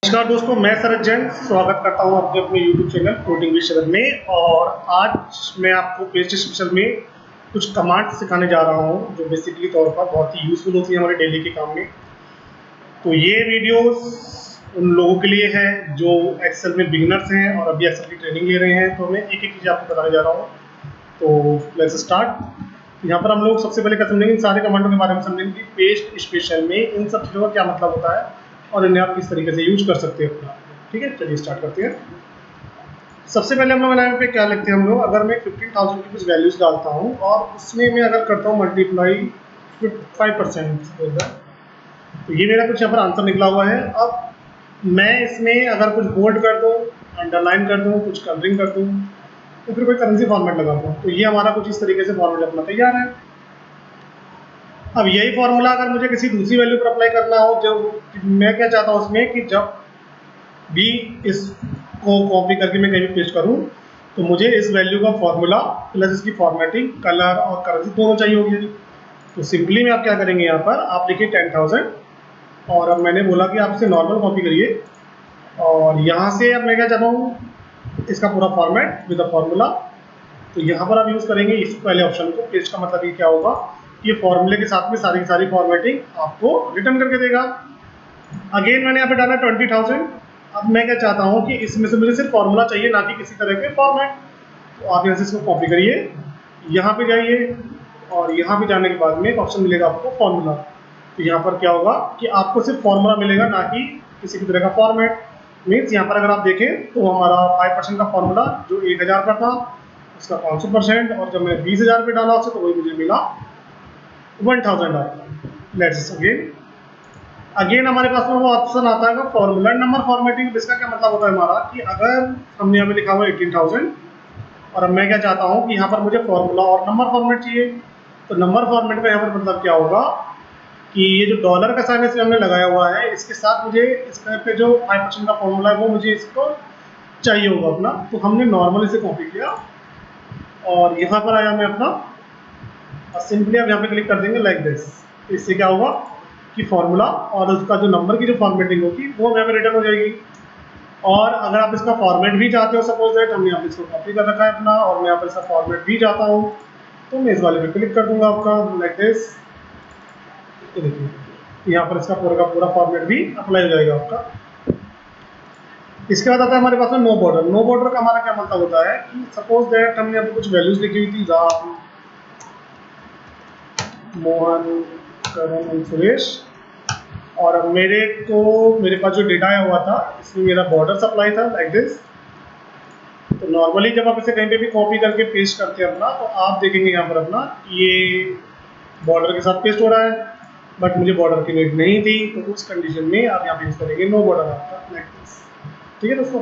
नमस्कार दोस्तों, मैं शरद जैन स्वागत करता हूं आपके अपने YouTube चैनल कोडिंग विद शरद में। और आज मैं आपको पेज डिस्क्रिप्शन में कुछ कमांड सिखाने जा रहा हूं जो बेसिकली तौर पर बहुत ही यूज़फुल होती है हमारे डेली के काम में। तो ये वीडियोस उन लोगों के लिए है जो एक्सेल में बिगिनर्स हैं और अभी एक्सेल की ट्रेनिंग ले रहे हैं। तो मैं एक एक चीज़ आपको बताने जा रहा हूँ। तो लेट्स स्टार्ट। यहाँ पर हम लोग सबसे पहले क्या समझेंगे, इन सारे कमांडों के बारे में समझेंगे कि पेस्ट स्पेशल में इन सब चीज़ों का क्या मतलब होता है और इन्हें आप किस तरीके से यूज कर सकते हैं अपना। ठीक है, चलिए स्टार्ट करते हैं। सबसे पहले हम लोग यहाँ पे क्या लिखते हैं, हम लोग अगर मैं 15,000 की कुछ वैल्यूज डालता हूँ और उसमें मैं अगर करता हूँ मल्टीप्लाई 5%, तो ये मेरा कुछ यहाँ पर आंसर निकला हुआ है। अब मैं इसमें अगर कुछ बोल्ड कर दूँ, अंडरलाइन कर दूँ, कुछ कलरिंग कर दूँ, तो फिर कोई करेंसी फॉर्मेट लगाता हूँ, तो ये हमारा कुछ इस तरीके से फॉर्मेट अपना तैयार है। अब यही फॉर्मूला अगर मुझे किसी दूसरी वैल्यू पर अप्लाई करना हो, जो मैं क्या चाहता हूँ उसमें कि जब भी इसको कॉपी करके मैं कहीं भी पेस्ट करूँ तो मुझे इस वैल्यू का फॉर्मूला प्लस इसकी फॉर्मेटिंग, कलर और करेंसी दोनों चाहिए होगी। तो सिंपली में आप क्या करेंगे, यहाँ पर आप लिखिए 10,000 और अब मैंने बोला कि आप इसे नॉर्मल कॉपी करिए और यहाँ से अब मैं क्या चाहता हूँ इसका पूरा फॉर्मेट विद द फॉर्मूला। तो यहाँ पर आप यूज़ करेंगे इस पहले ऑप्शन को। पेस्ट का मतलब ये क्या होगा, ये फॉर्मूले के साथ में सारी की सारी फॉर्मेटिंग आपको रिटर्न करके देगा। अगेन मैंने यहाँ पे डाला 20,000। अब मैं क्या चाहता हूँ कि इसमें से मुझे सिर्फ फॉर्मूला चाहिए, ना कि किसी तरह के फॉर्मेट। तो आप यहाँ से इसको कॉपी करिए, यहाँ पे जाइए और यहाँ पे जाने के बाद में एक ऑप्शन मिलेगा आपको फॉर्मूला। तो यहाँ पर क्या होगा कि आपको सिर्फ फॉर्मूला मिलेगा, ना कि किसी भी तरह का फॉर्मेट। मीन्स यहाँ पर अगर आप देखें तो हमारा 5% का फॉर्मूला जो 1,000 का था उसका 500%, और जब मैंने 20,000 पे डाला उससे तो वही मुझे मिला 1,000 आया। लेट्स अगेन हमारे पास में वो ऑप्शन आता है फॉर्मूला नंबर फॉर्मेटिंग। इसका क्या मतलब होता है हमारा कि अगर हमने यहाँ पे लिखा हुआ 18,000 और अब मैं क्या चाहता हूँ कि यहाँ पर मुझे फॉर्मूला और नंबर फॉर्मेट चाहिए, तो नंबर फॉर्मेट का यहाँ पर मतलब क्या होगा कि ये जो डॉलर का साइन इसमें हमने लगाया हुआ है इसके साथ मुझे इसका पे जो 5% का फॉर्मूला है वो मुझे इसको चाहिए होगा अपना। तो हमने नॉर्मल इसे कॉपी किया और यहाँ पर आया मैं अपना, और सिंपली आप यहाँ पे क्लिक कर देंगे लाइक दिस। इससे क्या होगा कि फॉर्मूला और उसका जो नंबर की जो फॉर्मेटिंग होगी वो यहाँ पे रिटर्न हो जाएगी। और अगर आप इसका फॉर्मेट भी चाहते हो, सपोज दैट हमने यहाँ पे इसको कॉपी कर रखा है अपना और मैं यहाँ पर इसका फॉर्मेट भी चाहता हूँ, तो मैं इस वाले पे क्लिक कर दूंगा आपका लाइक दिस। देखिए यहाँ पर इसका पूरा का पूरा फॉर्मेट भी अप्लाई हो जाएगा आपका। इसके बाद आता है हमारे पास में नो बॉर्डर। नो बॉर्डर का हमारा क्या मतलब होता है कि सपोज दैट हमने अभी कुछ वैल्यूज लिखी हुई थी, राम, मोहन, करण और सुरेश, और अब मेरे पास जो डेटा आया हुआ था इसमें मेरा बॉर्डर सप्लाई था लाइक दिस। तो नॉर्मली जब आप इसे कहीं पे भी कॉपी करके पेस्ट करते हैं अपना, तो आप देखेंगे यहाँ पर अपना ये बॉर्डर के साथ पेस्ट हो रहा है, बट मुझे बॉर्डर की नीड नहीं थी, तो उस कंडीशन में आप यहाँ पे यूज करेंगे नो बॉर्डर आपका लाइक दिस। ठीक है दोस्तों।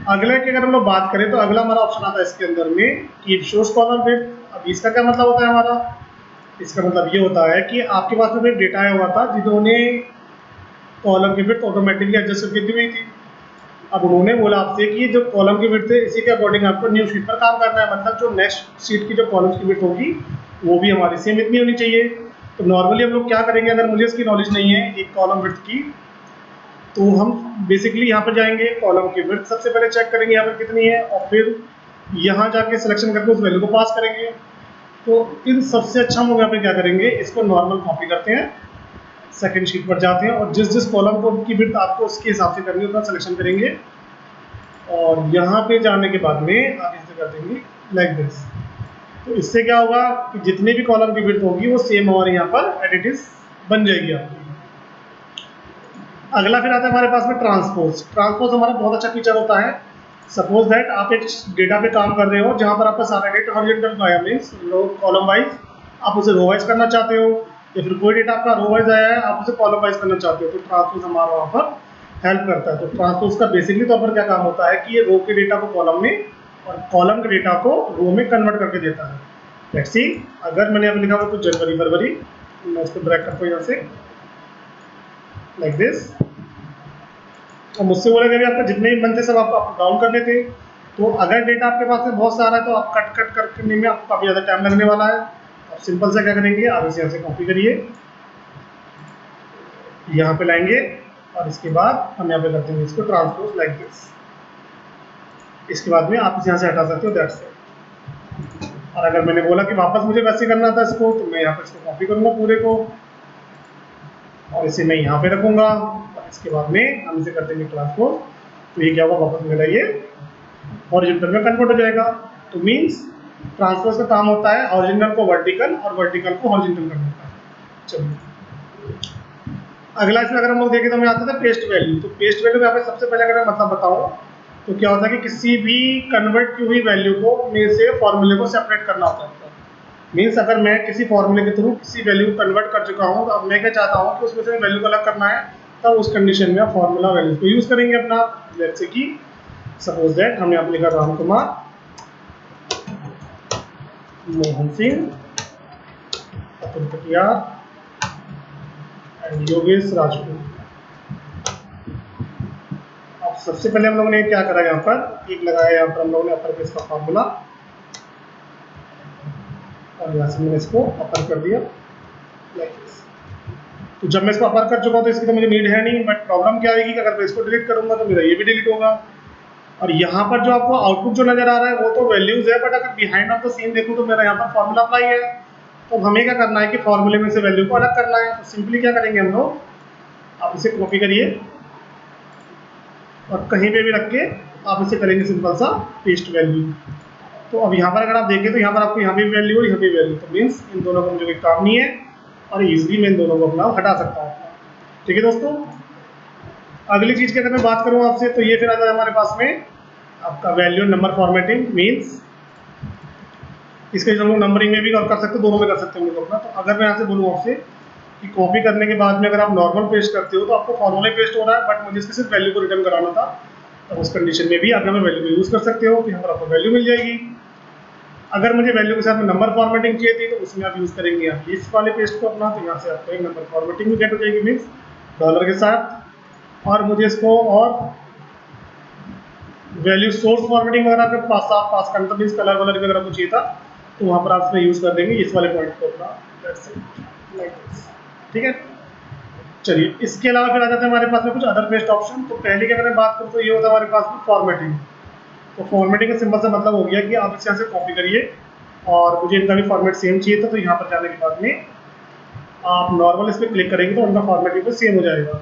अगले की अगर हम लोग बात करें तो अगला हमारा ऑप्शन आता है इसके अंदर में कि शोज कॉलम विड्थ। अब इसका क्या मतलब होता है हमारा, इसका मतलब ये होता है कि आपके पास में डेटा आया हुआ था जिन्होंने कॉलम की विड्थ ऑटोमेटिकली एडजस्ट करके दी हुई थी। अब उन्होंने बोला आपसे कि जो कॉलम की विड्थ है इसी के अकॉर्डिंग आपको न्यू शीट पर काम करना है, मतलब जो नेक्स्ट शीट की जो कॉलम की विड्थ होगी वो भी हमारी सेम इतनी होनी चाहिए। तो नॉर्मली हम लोग क्या करेंगे, अगर मुझे इसकी नॉलेज नहीं है एक कॉलम विड्थ की, तो हम बेसिकली यहाँ पर जाएंगे कॉलम की विड्थ सबसे पहले चेक करेंगे यहाँ पर कितनी है, और फिर यहाँ जाके सिलेक्शन करके उस वैल्यू को पास करेंगे। तो इन सबसे अच्छा हम लोग यहाँ पे क्या करेंगे, इसको नॉर्मल कॉपी करते हैं, सेकंड शीट पर जाते हैं और जिस जिस कॉलम को की विड्थ आपको उसके हिसाब से करनी है उतना सिलेक्शन करेंगे, और यहाँ पे जाने के बाद में आप इसे कर देंगे लाइक दिस। तो इससे क्या होगा कि जितने भी कॉलम की विड्थ होगी वो सेम हमारे यहाँ पर एडिटिव बन जाएगी आपकी। अगला फिर आता है हमारे पास में ट्रांसपोज। ट्रांसपोज हमारा बहुत अच्छा फीचर होता है। सपोज दैट आप एक डेटा पे काम कर रहे हो जहाँ पर आपका सारा डेटा हॉरिजॉन्टल आया, मीन्स कॉलम वाइज आप उसे रो वाइज करना चाहते हो, या फिर कोई डेटा आपका रो वाइज आया है आप उसे कॉलम वाइज करना चाहते हो, तो ट्रांसपोज हमारा वहाँ पर हेल्प करता है। तो ट्रांसपोज का बेसिकली तौर पर क्या काम होता है कि ये रो के डेटा को कॉलम में और कॉलम के डेटा को रो में कन्वर्ट करके देता है। लेट्स सी, अगर मैंने यहाँ लिखा हुआ कुछ जनवरी फरवरी, मैं इसको ड्रैग करता हूँ यहाँ से लाइक दिस, और मुझसे बोला गया आपका जितने भी मंथ थे सब आपको अप डाउन करने थे। तो अगर डेटा आपके पास में बहुत सारा है तो आप कट करने में आपको काफ़ी ज़्यादा टाइम लगने वाला है। आप सिंपल से क्या करेंगे, आप इसे यहाँ से कॉपी करिए, यहाँ पे लाएंगे और इसके बाद हम यहाँ पे कर देंगे इसको ट्रांसपोज लाइक दिस। इसके बाद में आप इसे यहाँ से हटा सकते हो, दैट्स इट। और अगर मैंने बोला कि वापस मुझे वैसे करना था इसको, तो मैं यहाँ पे इसको कॉपी करूँगा पूरे को और इसे मैं यहाँ पे रखूँगा और इसके बाद में हम इसे कर देंगे ट्रांसपोज। तो ये क्या होगा, वापस मेरा ये हॉरिजॉन्टल में कन्वर्ट हो जाएगा। तो मीन्स ट्रांसपोज का काम होता है हॉरिजॉन्टल को वर्टिकल और वर्टिकल को हॉरिजॉन्टल करने का। चलिए अगला इसमें अगर हम लोग देखें तो हमें आता था पेस्ट वैल्यू। तो पेस्ट वैल्यू यहाँ पे सबसे पहले अगर मैं मतलब बताऊँ तो क्या होता है कि किसी भी कन्वर्ट की हुई वैल्यू को में से फॉर्मूले को सेपरेट करना होता है। मीन्स अगर मैं किसी फॉर्मूले के थ्रू किसी वैल्यू को कन्वर्ट कर चुका हूँ, तो अब मैं क्या चाहता हूँ कि उसमें से वैल्यू को अलग करना है, तब उस कंडीशन में आप फॉर्मूला वैल्यूज को यूज़ करेंगे अपना। जैसे कि सपोज दैट हमने यहाँ पे लिखा राम कुमार, मोहन सिंह, अतुल कटियार एंड योगेश राजपूत। अब सबसे पहले हम लोगों ने क्या करा, यहाँ पर एक लगाया, यहाँ पर हम लोगों ने अपर केस का फॉर्मूला और यहाँ से मैंने इसको अपर कर दिया लाइक दिस। तो जब मैं इसको अपर कर चुका हूँ तो इसकी तो मुझे नीड है नहीं, बट प्रॉब्लम क्या आएगी कि अगर मैं इसको डिलीट करूंगा तो मेरा ये भी डिलीट होगा। और यहाँ पर जो आपको आउटपुट जो नजर आ रहा है वो तो वैल्यूज है, बट अगर बिहाइंड ऑफ द सीन देखूँ तो मेरा यहाँ पर फॉर्मूला अप्लाई है। तो हमें क्या करना है कि फॉर्मूले में से वैल्यू को अलग करना है। तो सिंपली क्या करेंगे हम लोग, आप इसे कॉपी करिए और कहीं पे भी रख के आप इसे करेंगे सिंपल सा पेस्ट वैल्यू। तो अब यहाँ पर अगर आप देखें तो यहाँ पर आपको यहाँ पे वैल्यू और यहाँ पे वैल्यू, तो मीन्स इन दोनों का मुझे कोई काम नहीं है और इजीली मैं इन दोनों को अपना हटा सकता हूँ। ठीक है दोस्तों, अगली चीज़ की अगर मैं बात करूँ आपसे तो ये फिर आता है हमारे पास में आपका वैल्यू नंबर फॉर्मेटिंग। मीन्स इसके हम लोग नंबरिंग में भी कर सकते हैं, दोनों में कर सकते हैं हम लोग अपना। तो अगर मैं यहाँ से बोलूँ आपसे कि कॉपी करने के बाद में अगर आप नॉर्मल पेस्ट करते हो तो आपको फॉर्मूले पेस्ट हो रहा है, बट मुझे इसके सिर्फ वैल्यू को रिटर्न कराना था, तो उस कंडीशन में भी आप यहाँ वैल्यू को यूज़ कर सकते हो कि यहाँ पर आपको वैल्यू मिल जाएगी। अगर मुझे वैल्यू के साथ में नंबर फॉर्मेटिंग चाहिए थी तो उसमें आप यूज़ करेंगे आप इस वाले पेस्ट को अपना, तो यहाँ से आपको एक नंबर फॉर्मेटिंग भी गेट हो जाएगी मीन्स डॉलर के साथ। और मुझे इसको और वैल्यू सोर्स फॉर्मेटिंग वगैरह आपके पास आप पास करना था, मीन्स कलर वलर वगैरह कुछ चाहिए था तो वहाँ पर आप इसमें यूज़ कर देंगे इस वाले पॉइंट को अपना। ठीक है, चलिए इसके अलावा फिर आ जाते हैं हमारे पास में कुछ अदर बेस्ट ऑप्शन। तो पहले की अगर मैं बात करूँ तो ये होता है हमारे पास में फॉर्मेटिंग। तो फॉर्मेटिंग का सिंपल सा मतलब हो गया कि आप इसे यहाँ से कॉपी करिए और मुझे इनका भी फॉर्मेट सेम चाहिए था, तो यहाँ पर जाने के बाद में आप नॉर्मल इस पर क्लिक करेंगे तो उनका फॉर्मेटिंग भी सेम हो जाएगा।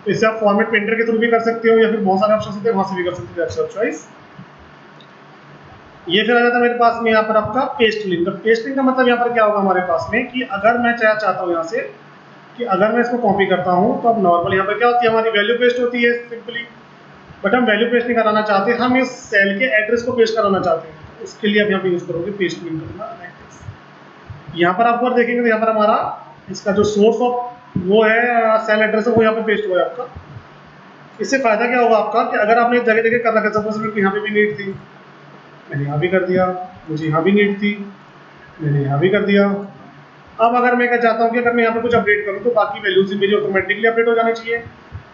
तो इसे आप फॉर्मेट प्रिंटर के थ्रू भी कर सकते हो या फिर बहुत सारे ऑप्शन होते हैं वहाँ से भी कर सकते हो, दैट्स योर चॉइस। ये फिर आ जाता है मेरे पास में यहाँ पर आपका पेस्ट लिंक। तो पेस्ट लिंक का मतलब यहाँ पर क्या होगा हमारे पास में कि अगर मैं चाहता हूँ यहाँ से कि अगर मैं इसको कॉपी करता हूँ तो अब नॉर्मल यहाँ पर क्या होती है, हमारी वैल्यू पेस्ट होती है सिंपली, बट हम वैल्यू पेस्ट नहीं कराना चाहते, हम इस सेल के एड्रेस को पेस्ट कराना चाहते हैं। उसके लिए आप यहाँ पे यूज़ करोगे पेस्ट लिंक करना। यहाँ पर आप और देखेंगे तो यहाँ पर हमारा इसका जो सोर्स ऑफ वो है सेल एड्रेस है वो यहाँ पर पेस्ट हुआ है आपका। इससे फायदा क्या होगा आपका कि अगर आपने जगह जगह कर रखा, सपोज मेरे को यहाँ पे भी नीड थी मैंने यहाँ भी कर दिया, मुझे यहाँ भी नीड थी मैंने यहाँ भी कर दिया। अब अगर मैं क्या चाहता हूँ कि अगर मैं यहाँ पे कुछ अपडेट करूँ तो बाकी वैल्यूज मेरी ऑटोमेटिकली अपडेट हो जानी चाहिए।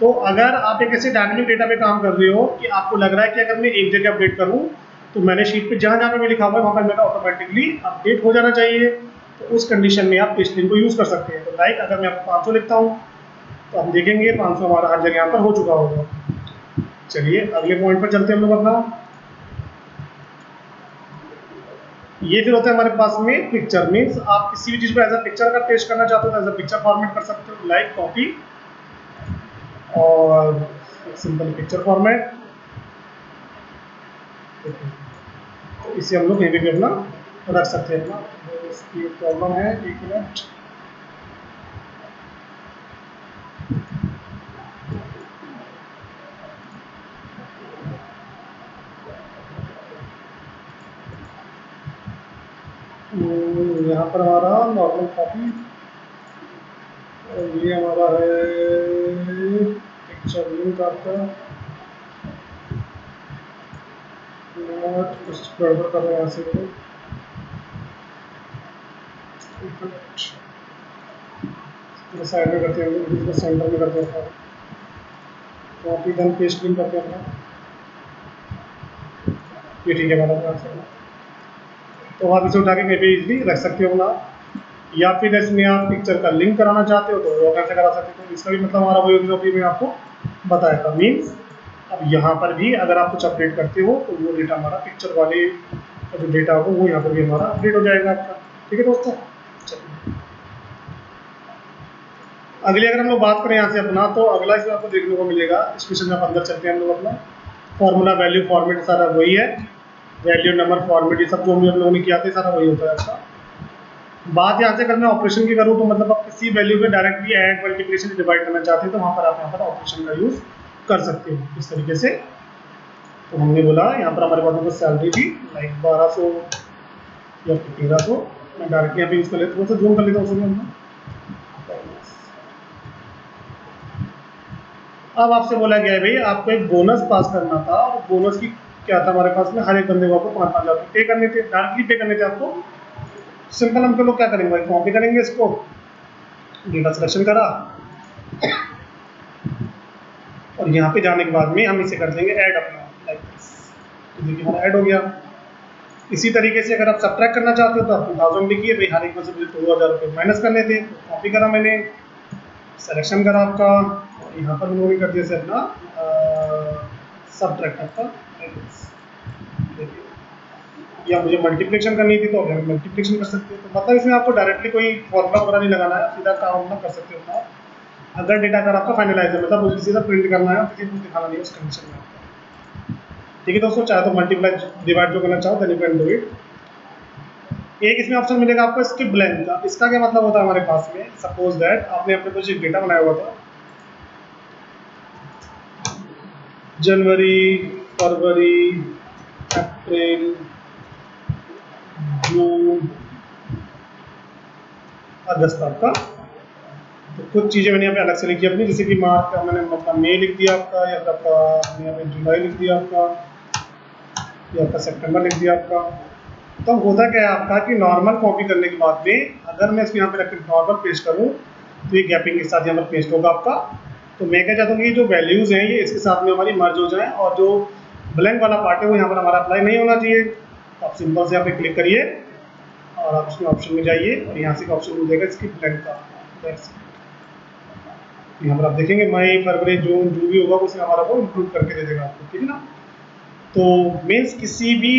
तो अगर आप एक ऐसे डायनेमिक डेटा पे काम कर रहे हो कि आपको लग रहा है कि अगर मैं एक जगह अपडेट करूँ तो मैंने शीट पे जहाँ जहाँ पे भी लिखा हुआ है वहाँ पर मेरा ऑटोमेटिकली अपडेट हो जाना चाहिए, तो उस कंडीशन में आप पेस्ट लिंक को यूज़ कर सकते हैं। तो लाइक अगर मैं आपको 500 लिखता हूँ तो आप देखेंगे 500 हमारा हर जगह यहाँ पर हो चुका होगा। चलिए अगले पॉइंट पर चलते हैं हम लोग अपना। ये फिर होता है हमारे पास में पिक्चर। मीन्स आप किसी भी चीज़ को एज अ पिक्चर अगर पेस्ट करना चाहते हो तो एज अ पिक्चर फॉर्मेट कर सकते हो, लाइक कॉपी और सिंपल पिक्चर फॉर्मेट। तो इसे हम लोग कहीं भी अपना रख सकते हैं अपना। इसकी प्रॉब्लम है, एक मिनट, यहाँ पर हमारा नॉर्मल कॉपी और ये हमारा है पिक्चर लिंक आपका। कुछ गड़बड़ कर रहे हैं यहाँ से साइड में करते हैं, दूसरे सेंटर में करते हैं, कॉपी देन पेस्ट लिंक करते हैं। ये ठीक है मैडम, तो आप इसे उठा के कहीं पे इजीली रख सकते हो ना, या फिर इसमें आप पिक्चर का लिंक कराना चाहते हो तो वो कैसे करा सकते हो। इसका भी मतलब हमारा वही होगा कि मैं आपको बताएगा। मीन्स अब यहाँ पर भी अगर आप कुछ अपडेट करते हो तो वो डेटा हमारा पिक्चर वाले का जो डेटा होगा वो यहाँ पर भी हमारा अपडेट हो जाएगा आपका। ठीक है दोस्तों, चलिए अगली अगर हम लोग बात करें यहाँ से अपना, तो अगला इसमें आपको देखने को मिलेगा। स्पेशल में आप अंदर चलते हैं हम लोग अपना फॉर्मूला वैल्यू फॉर्मेट सारा वही है, वैल्यू नंबर फॉर्मेट ये सब जो हम लोगों ने किया था सारा वही होता है आपका। बात यहाँ से अगर मैं ऑपरेशन की करूँ तो मतलब आप किसी वैल्यू पे डायरेक्टली ऐड मल्टीप्लिकेशन डिवाइड करना चाहते हैं तो वहाँ पर आप यहाँ पर ऑपरेशन का यूज़ कर सकते हो इस तरीके से। तो हमने बोला यहाँ पर हमारे पास में सैलरी थी लाइक 1200 या 1300, मैं डायरेक्टली यहाँ पे यूज़ कर लेता हूँ, थोड़ा सा जूम कर लेता हूँ उसमें। अब आपसे बोला गया है भाई आपको एक बोनस पास करना था, और बोनस की क्या था हमारे पास में, हर एक बंदे को आपको 5-5 लाख पे करने थे, डायरेक्टली पे करने थे आपको। सिंपल हम लोग क्या करेंगे भाई, कॉपी करेंगे इसको, डेटा सिलेक्शन करा और यहाँ पे जाने के बाद में हम इसे कर देंगे ऐड अपना लाइक दिस, तो देखिए हमारा ऐड हो गया। इसी तरीके से अगर आप सब्ट्रैक्ट करना चाहते हो तो आप 2000 लिखिए भाई, हर एक में से मुझे 2000 रुपये माइनस करने थे, कॉपी करा मैंने, सिलेक्शन करा आपका, और यहाँ पर उन्होंने कर दिया से अपना सब्ट्रैक्ट आपका। देखिए या मुझे मल्टीप्लिकेशन करनी थी तो अब हम मल्टीप्लिकेशन कर सकते हो। तो मतलब इसमें आपको डायरेक्टली कोई फॉर्मूला वगैरह नहीं लगाना है, सीधा काम अपना कर सकते हो अपना। अगर डेटा अगर आपका फाइनलाइज है मतलब मुझे सीधा प्रिंट करना है, किसी को दिखाना नहीं है उस कंडीशन में आपको। ठीक है दोस्तों, चाहे तो मल्टीप्लाई डिवाइड जो करना चाहो then you can do it. एक इसमें ऑप्शन मिलेगा आपको स्किप ब्लैंक का। इसका क्या मतलब होता है हमारे पास में, सपोज दैट आपने अपने कुछ डेटा बनाया हुआ था, जनवरी, फरवरी, अप्रैल, जून, अगस्त आपका। तो कुछ चीज़ें मैंने यहाँ पे अलग से लिखी अपनी, जैसे कि मार्च का मैंने अपना मई लिख दिया आपका, या आपका हमने यहाँ पे जुलाई लिख दिया आपका, या आपका सितंबर लिख दिया आपका। तो होता क्या है आपका कि नॉर्मल कॉपी करने के बाद में अगर मैं इसको यहाँ पे रख के नॉर्मल पेस्ट करूँ तो ये गैपिंग के साथ यहाँ पर पेस्ट होगा आपका। तो मैं क्या चाहता हूँ कि जो वैल्यूज़ हैं ये इसके साथ में हमारी मर्ज हो जाए, और जो ब्लैंक वाला पार्ट है वो यहाँ पर हमारा अप्लाई नहीं होना चाहिए। तो आप सिंपल से यहाँ पे क्लिक करिए और आप उसमें ऑप्शन में जाइए और यहाँ से ऑप्शन मिल जाएगा इसकी ब्लैंक का। यहाँ पर आप देखेंगे मई, फरवरी, जून जो भी होगा उसमें हमारा वो इंक्लूड करके दे देगा आपको। ठीक है ना। तो मीन्स किसी भी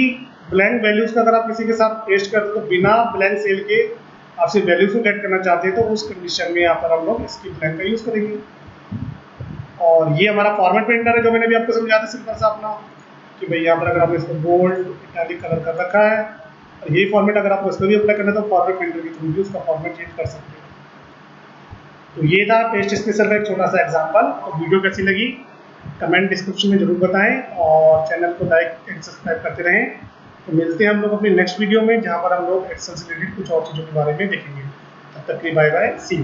ब्लैंक वैल्यूज का अगर आप किसी के साथ पेस्ट करते हो तो बिना ब्लैंक सेल के आपसे वैल्यूज को गेट करना चाहते हैं तो उस कंडीशन में यहाँ पर हम लोग इसकी ब्लैंक का यूज करेंगे। और ये हमारा फॉर्मेट प्रिंटर है जो मैंने भी आपको समझाया था सिंपल सा अपना, कि भाई यहाँ पर अगर आपने इसको बोल्ड इटैलिक कलर कर रखा है और यही फॉर्मेट अगर आपको इसको भी अप्लाई करना है तो फॉर्मेट प्रिंटर के थ्रू भी उसका फॉर्मेट चेंज कर सकते हैं। तो ये था पेस्ट स्पेशल का एक छोटा सा एग्जाम्पल। तो वीडियो कैसी लगी कमेंट डिस्क्रिप्शन में जरूर बताएं और चैनल को लाइक एंड सब्सक्राइब करते रहें। तो मिलते हैं हम लोग अपनी नेक्स्ट वीडियो में जहां पर हम लोग एक्सेल से रिलेटेड कुछ और चीज़ों के बारे में देखेंगे। तब तक के लिए बाय बाय, सी यू।